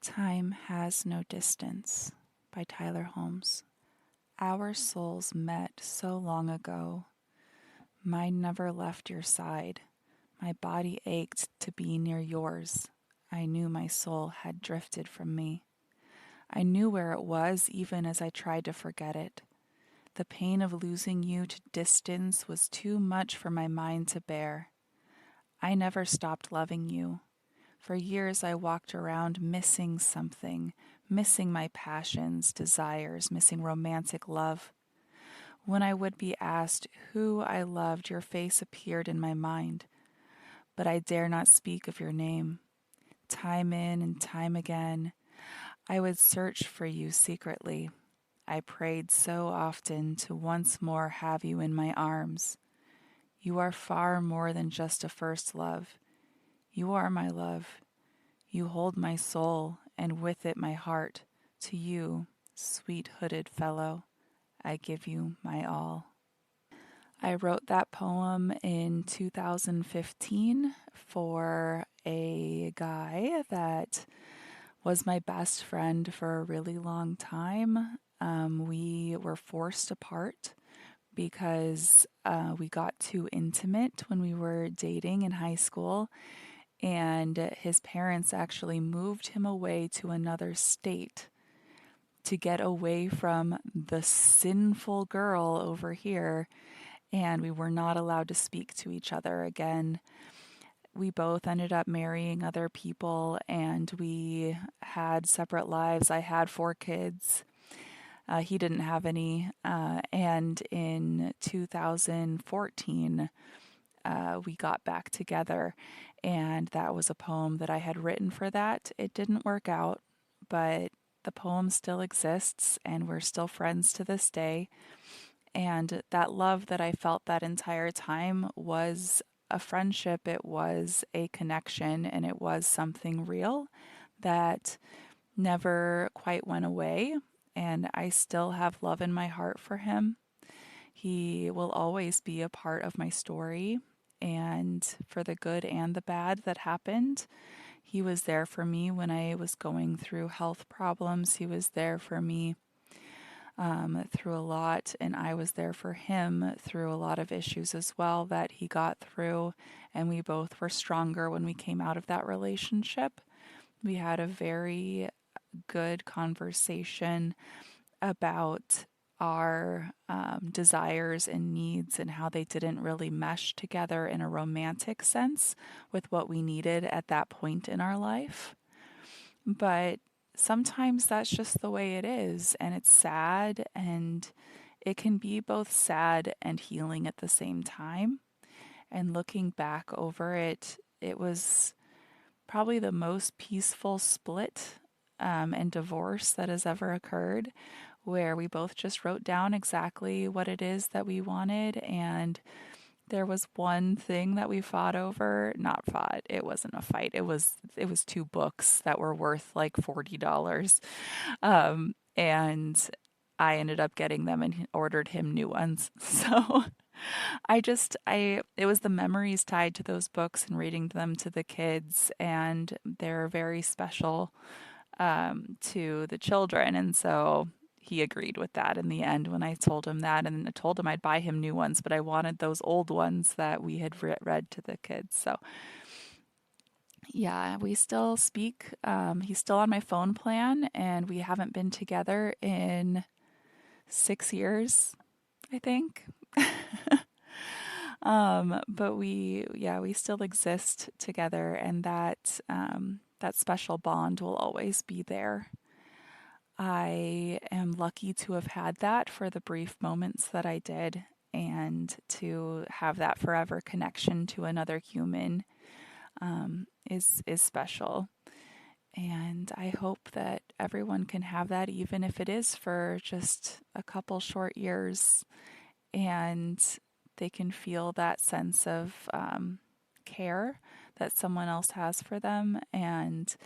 Time Has No Distance by Tyler Holmes. Our souls met so long ago. Mine never left your side. My body ached to be near yours. I knew my soul had drifted from me. I knew where it was even as I tried to forget it. The pain of losing you to distance was too much for my mind to bear. I never stopped loving you. For years I walked around missing something, missing my passions, desires, missing romantic love. When I would be asked who I loved, your face appeared in my mind, but I dare not speak of your name. Time in and time again, I would search for you secretly. I prayed so often to once more have you in my arms. You are far more than just a first love. You are my love. You hold my soul, and with it my heart. To you, sweet hooded fellow, I give you my all. I wrote that poem in 2015 for a guy that was my best friend for a really long time. We were forced apart because we got too intimate when we were dating in high school, and his parents actually moved him away to another state to get away from the sinful girl over here, and we were not allowed to speak to each other again. We both ended up marrying other people, and we had separate lives. I had 4 kids. He didn't have any. And in 2014, we got back together, and that was a poem that I had written for that. It didn't work out, but the poem still exists, and we're still friends to this day. And that love that I felt that entire time was a friendship, it was a connection, and it was something real that never quite went away. And I still have love in my heart for him. He will always be a part of my story, and for the good and the bad that happened. He was there for me when I was going through health problems. He was there for me through a lot, and I was there for him through a lot of issues as well that he got through, and we both were stronger when we came out of that relationship. We had a very good conversation about our desires and needs and how they didn't really mesh together in a romantic sense with what we needed at that point in our life. But sometimes that's just the way it is, and it's sad, and it can be both sad and healing at the same time. And looking back over it, it was probably the most peaceful split and divorce that has ever occurred, where we both just wrote down exactly what it is that we wanted. And there was one thing that we fought over, not fought, it wasn't a fight. It was 2 books that were worth like $40. And I ended up getting them and ordered him new ones. So it was the memories tied to those books and reading them to the kids, and they're very special to the children. And so he agreed with that in the end when I told him that. And I told him I'd buy him new ones, but I wanted those old ones that we had read to the kids. So yeah, we still speak. He's still on my phone plan, and we haven't been together in 6 years, I think. But we still exist together, and that special bond will always be there. I am lucky to have had that for the brief moments that I did, and to have that forever connection to another human is special. And I hope that everyone can have that, even if it is for just a couple short years, and they can feel that sense of care that someone else has for them, and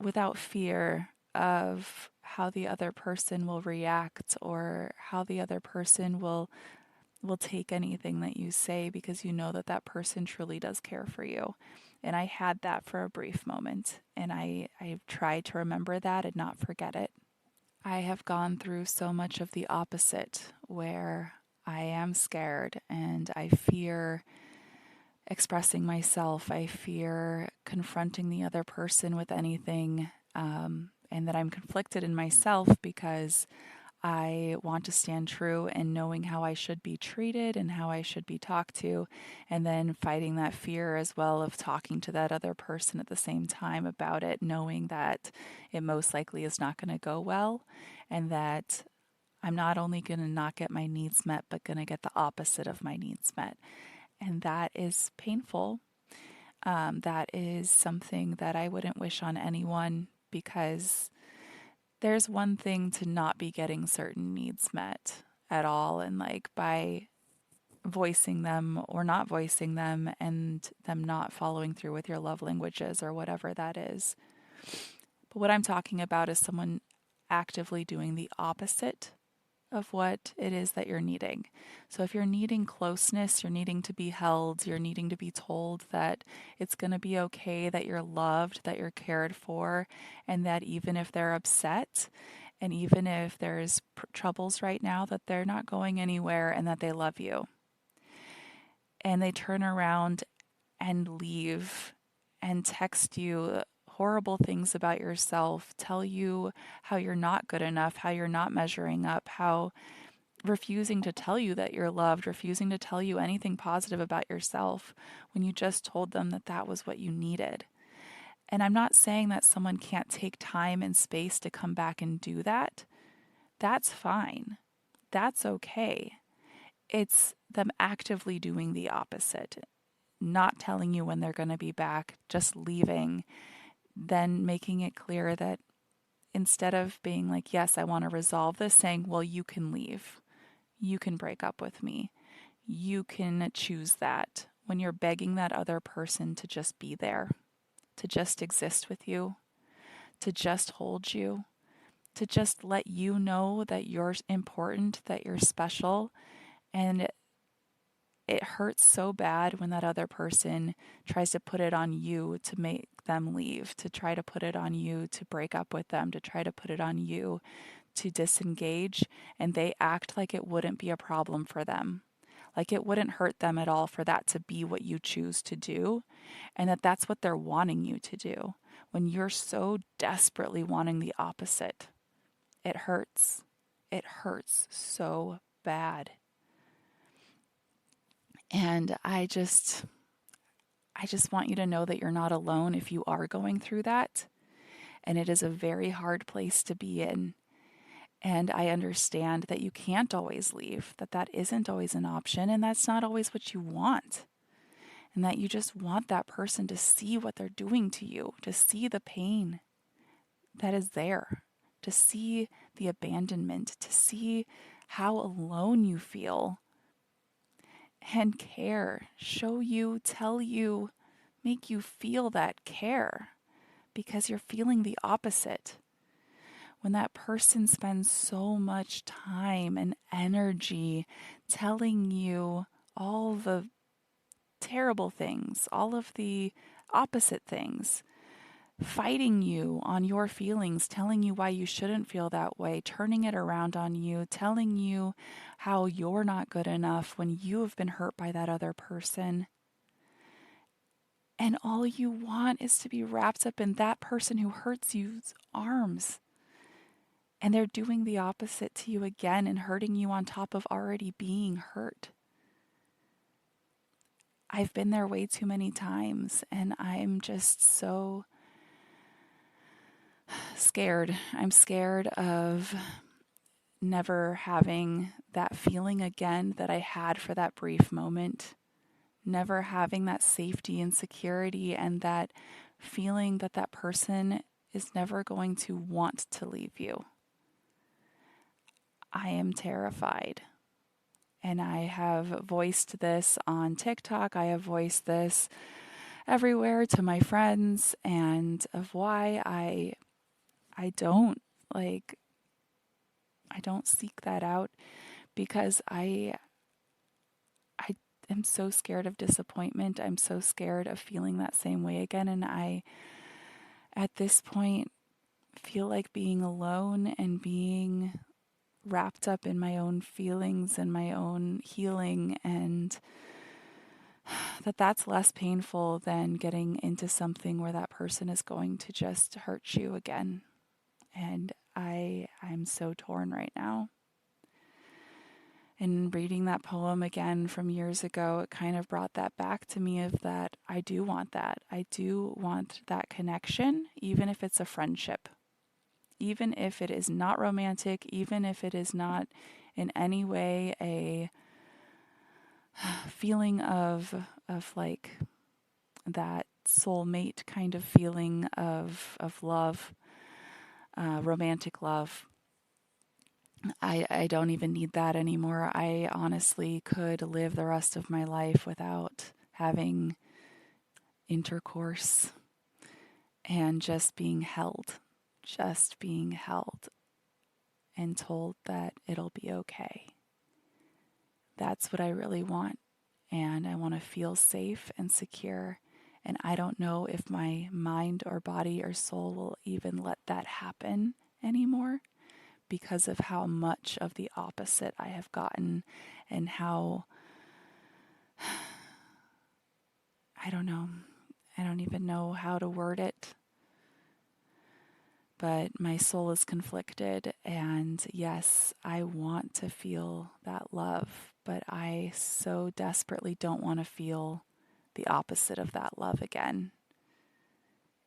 without fear of how the other person will react or how the other person will take anything that you say, because you know that that person truly does care for you. And I had that for a brief moment. And I've tried to remember that and not forget it. I have gone through so much of the opposite where I am scared and I fear expressing myself. I fear confronting the other person with anything, and that I'm conflicted in myself because I want to stand true and knowing how I should be treated and how I should be talked to, and then fighting that fear as well of talking to that other person at the same time about it, knowing that it most likely is not going to go well, and that I'm not only going to not get my needs met, but going to get the opposite of my needs met. And that is painful. That is something that I wouldn't wish on anyone because there's one thing to not be getting certain needs met at all. And like by voicing them or not voicing them and them not following through with your love languages or whatever that is. But what I'm talking about is someone actively doing the opposite of what it is that you're needing. So if you're needing closeness, you're needing to be held, you're needing to be told that it's going to be okay, that you're loved, that you're cared for, and that even if they're upset and even if there's troubles right now, that they're not going anywhere and that they love you. And they turn around and leave and text you horrible things about yourself, tell you how you're not good enough, how you're not measuring up, how refusing to tell you that you're loved, refusing to tell you anything positive about yourself when you just told them that that was what you needed. And I'm not saying that someone can't take time and space to come back and do that. That's fine. That's okay. It's them actively doing the opposite, not telling you when they're going to be back, just leaving, then making it clear that instead of being like, yes, I want to resolve this, saying, well, you can leave. You can break up with me. You can choose that when you're begging that other person to just be there, to just exist with you, to just hold you, to just let you know that you're important, that you're special. And it hurts so bad when that other person tries to put it on you to make them leave, to try to put it on you to break up with them, to try to put it on you to disengage, and they act like it wouldn't be a problem for them. Like it wouldn't hurt them at all for that to be what you choose to do, and that that's what they're wanting you to do. When you're so desperately wanting the opposite, it hurts. It hurts so bad. And I just want you to know that you're not alone if you are going through that. And it is a very hard place to be in. And I understand that you can't always leave, that that isn't always an option, and that's not always what you want. And that you just want that person to see what they're doing to you, to see the pain that is there, to see the abandonment, to see how alone you feel, and care, show you, tell you, make you feel that care because you're feeling the opposite. When that person spends so much time and energy telling you all the terrible things, all of the opposite things, fighting you on your feelings, telling you why you shouldn't feel that way, turning it around on you, telling you how you're not good enough when you have been hurt by that other person. And all you want is to be wrapped up in that person who hurts you's arms. And they're doing the opposite to you again and hurting you on top of already being hurt. I've been there way too many times, and I'm just so scared. I'm scared of never having that feeling again that I had for that brief moment. Never having that safety and security and that feeling that that person is never going to want to leave you. I am terrified. And I have voiced this on TikTok. I have voiced this everywhere to my friends and of why I don't I don't seek that out because I am so scared of disappointment. I'm so scared of feeling that same way again. And I, at this point, feel like being alone and being wrapped up in my own feelings and my own healing, and that's less painful than getting into something where that person is going to just hurt you again. And I'm so torn right now. And reading that poem again from years ago, it kind of brought that back to me of that I do want that. I do want that connection, even if it's a friendship. Even if it is not romantic, even if it is not in any way a feeling of like that soulmate kind of feeling of love, romantic love. I don't even need that anymore. I honestly could live the rest of my life without having intercourse and just being held and told that it'll be okay. That's what I really want. And I want to feel safe and secure. And I don't know if my mind or body or soul will even let that happen anymore, because of how much of the opposite I have gotten and how, I don't know, I don't even know how to word it, but my soul is conflicted. And yes, I want to feel that love, but I so desperately don't want to feel the opposite of that love again.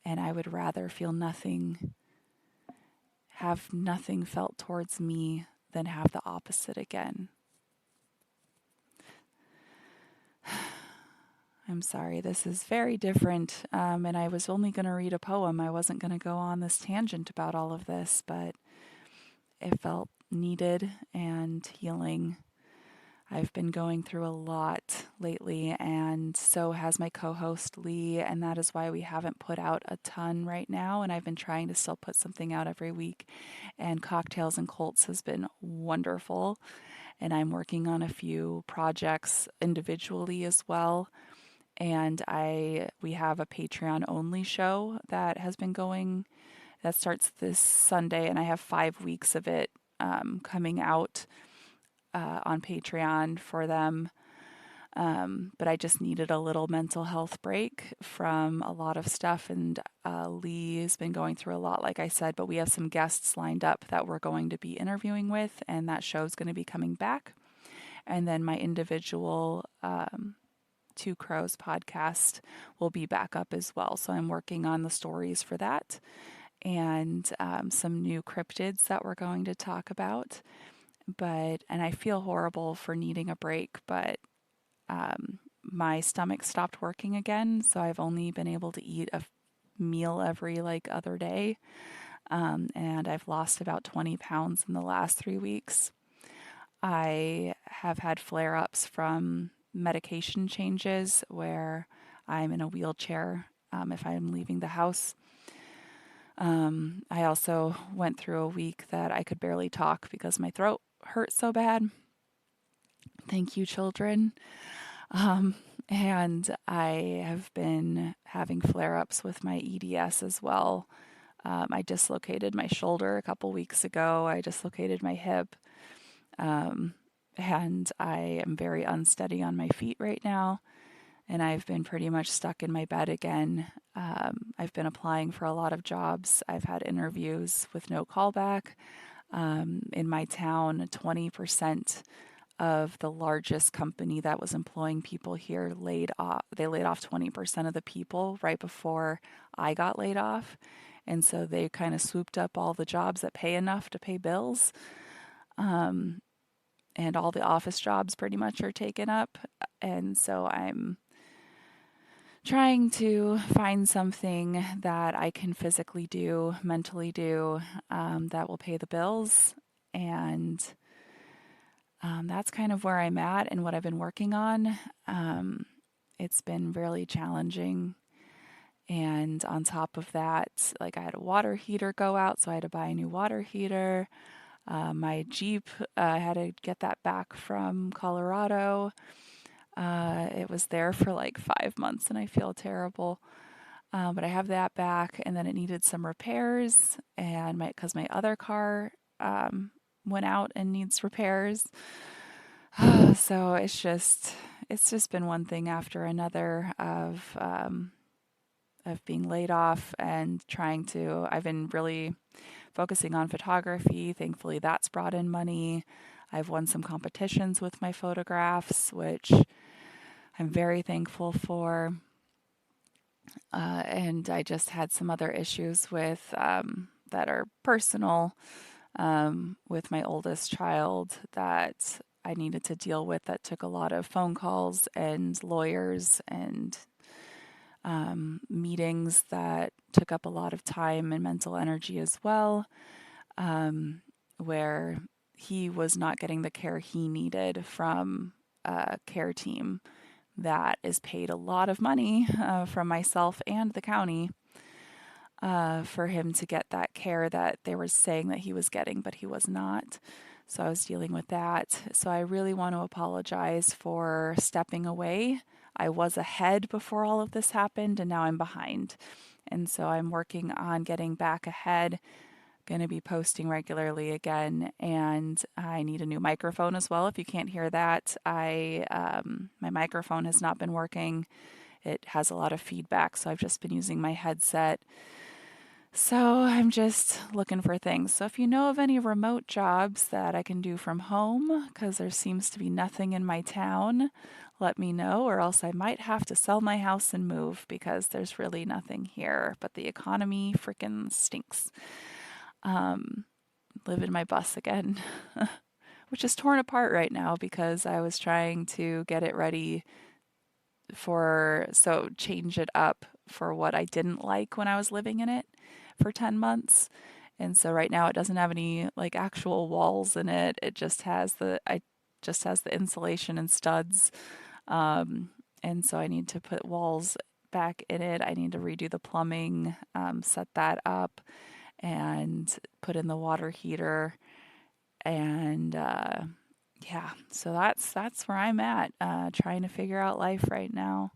And I would rather feel nothing, have nothing felt towards me than have the opposite again. I'm sorry, this is very different, and I was only going to read a poem. I wasn't going to go on this tangent about all of this, but it felt needed and healing. I've been going through a lot lately, and so has my co-host Lee, and that is why we haven't put out a ton right now, and I've been trying to still put something out every week, and Cocktails and Colts has been wonderful, and I'm working on a few projects individually as well. And we have a Patreon only show that has been going, that starts this Sunday, and I have 5 weeks of it coming out on Patreon for them. But I just needed a little mental health break from a lot of stuff, and Lee has been going through a lot, like I said, but we have some guests lined up that we're going to be interviewing with, and that show's going to be coming back. And then my individual Two Crows podcast will be back up as well. So I'm working on the stories for that, and some new cryptids that we're going to talk about. And I feel horrible for needing a break, but my stomach stopped working again. So I've only been able to eat a meal every other day. And I've lost about 20 pounds in the last 3 weeks. I have had flare-ups from medication changes where I'm in a wheelchair if I'm leaving the house. I also went through a week that I could barely talk because my throat hurt so bad. Thank you, children. And I have been having flare-ups with my EDS as well. I dislocated my shoulder a couple weeks ago. I dislocated my hip. And I am very unsteady on my feet right now. And I've been pretty much stuck in my bed again. I've been applying for a lot of jobs. I've had interviews with no callback. In my town, 20% of the largest company that was employing people here laid off. They laid off 20% of the people right before I got laid off. And so they kind of swooped up all the jobs that pay enough to pay bills. And all the office jobs pretty much are taken up. And so I'm trying to find something that I can physically do, mentally do, that will pay the bills. And that's kind of where I'm at and what I've been working on. It's been really challenging. And on top of that, I had a water heater go out, so I had to buy a new water heater. My Jeep, I had to get that back from Colorado. It was there for like 5 months and I feel terrible. But I have that back, and then it needed some repairs, and because my other car um, went out and needs repairs. So it's just been one thing after another of being laid off and trying to. I've been really focusing on photography. Thankfully, that's brought in money. I've won some competitions with my photographs, which I'm very thankful for. And I just had some other issues with that are personal with my oldest child that I needed to deal with that took a lot of phone calls and lawyers and meetings that took up a lot of time and mental energy as well, where he was not getting the care he needed from a care team that is paid a lot of money from myself and the county for him to get that care that they were saying that he was getting, but he was not. So I was dealing with that. So I really want to apologize for stepping away. I was ahead before all of this happened, and now I'm behind. And so I'm working on getting back ahead. Going to be posting regularly again, and I need a new microphone as well. If you can't hear that, my microphone has not been working. It has a lot of feedback, so I've just been using my headset. So I'm just looking for things. So if you know of any remote jobs that I can do from home, because there seems to be nothing in my town, let me know, or else I might have to sell my house and move because there's really nothing here. But the economy freaking stinks. Live in my bus again, which is torn apart right now because I was trying to get it ready change it up for what I didn't like when I was living in it for 10 months. And so right now it doesn't have any like actual walls in it. It just has the insulation and studs. And so I need to put walls back in it. I need to redo the plumbing, set that up, and put in the water heater. And yeah, so that's where I'm at, trying to figure out life right now.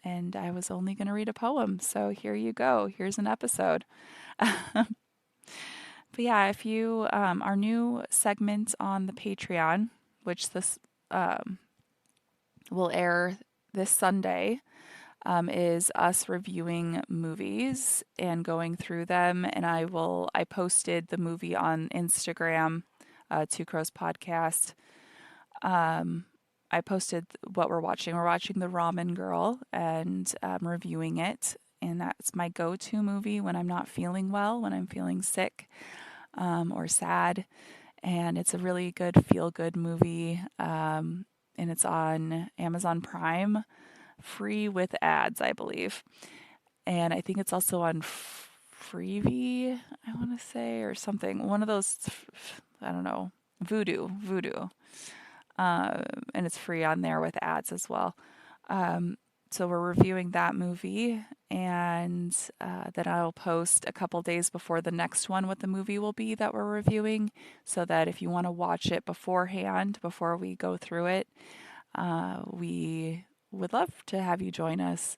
And I was only going to read a poem, so here you go. Here's an episode. But yeah, if you our new segment on the Patreon, which this will air this Sunday, is us reviewing movies and going through them. And I posted the movie on Instagram, Two Crows Podcast. I posted what we're watching. We're watching The Ramen Girl and reviewing it. And that's my go-to movie when I'm not feeling well, when I'm feeling sick or sad. And it's a really good feel-good movie. And it's on Amazon Prime, free with ads, I believe. And I think it's also on Freevee, I want to say, or something. One of those, I don't know, Voodoo. And it's free on there with ads as well. So we're reviewing that movie, and then I'll post a couple days before the next one what the movie will be that we're reviewing, so that if you want to watch it beforehand, before we go through it, we would love to have you join us.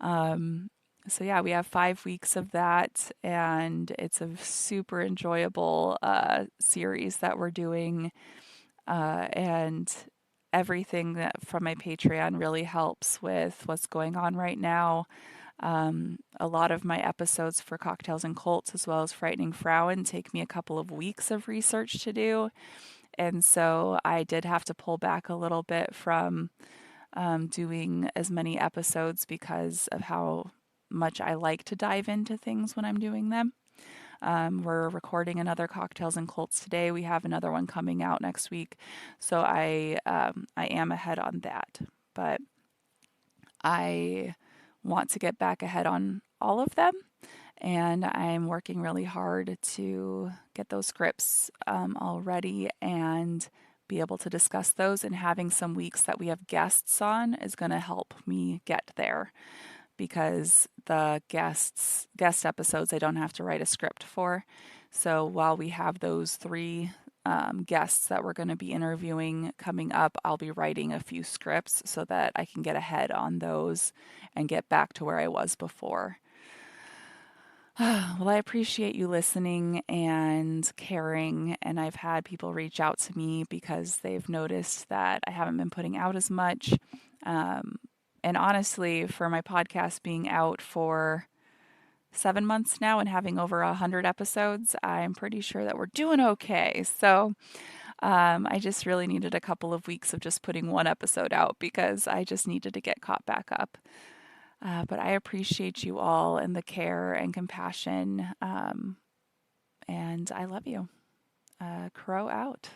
So yeah, we have 5 weeks of that, and it's a super enjoyable series that we're doing, and everything that from my Patreon really helps with what's going on right now. A lot of my episodes for Cocktails and Cults, as well as Frightening Frauen, take me a couple of weeks of research to do. And so I did have to pull back a little bit from doing as many episodes because of how much I like to dive into things when I'm doing them. We're recording another Cocktails and Cults today. We have another one coming out next week. So I am ahead on that. But I want to get back ahead on all of them. And I'm working really hard to get those scripts all ready and be able to discuss those. And having some weeks that we have guests on is going to help me get there, because the guest episodes I don't have to write a script for. So while we have those 3 guests that we're going to be interviewing coming up, I'll be writing a few scripts so that I can get ahead on those and get back to where I was before. Well, I appreciate you listening and caring, and I've had people reach out to me because they've noticed that I haven't been putting out as much. And honestly, for my podcast being out for 7 months now and having over 100 episodes, I'm pretty sure that we're doing okay. So I just really needed a couple of weeks of just putting one episode out because I just needed to get caught back up. But I appreciate you all and the care and compassion. And I love you. Crow out.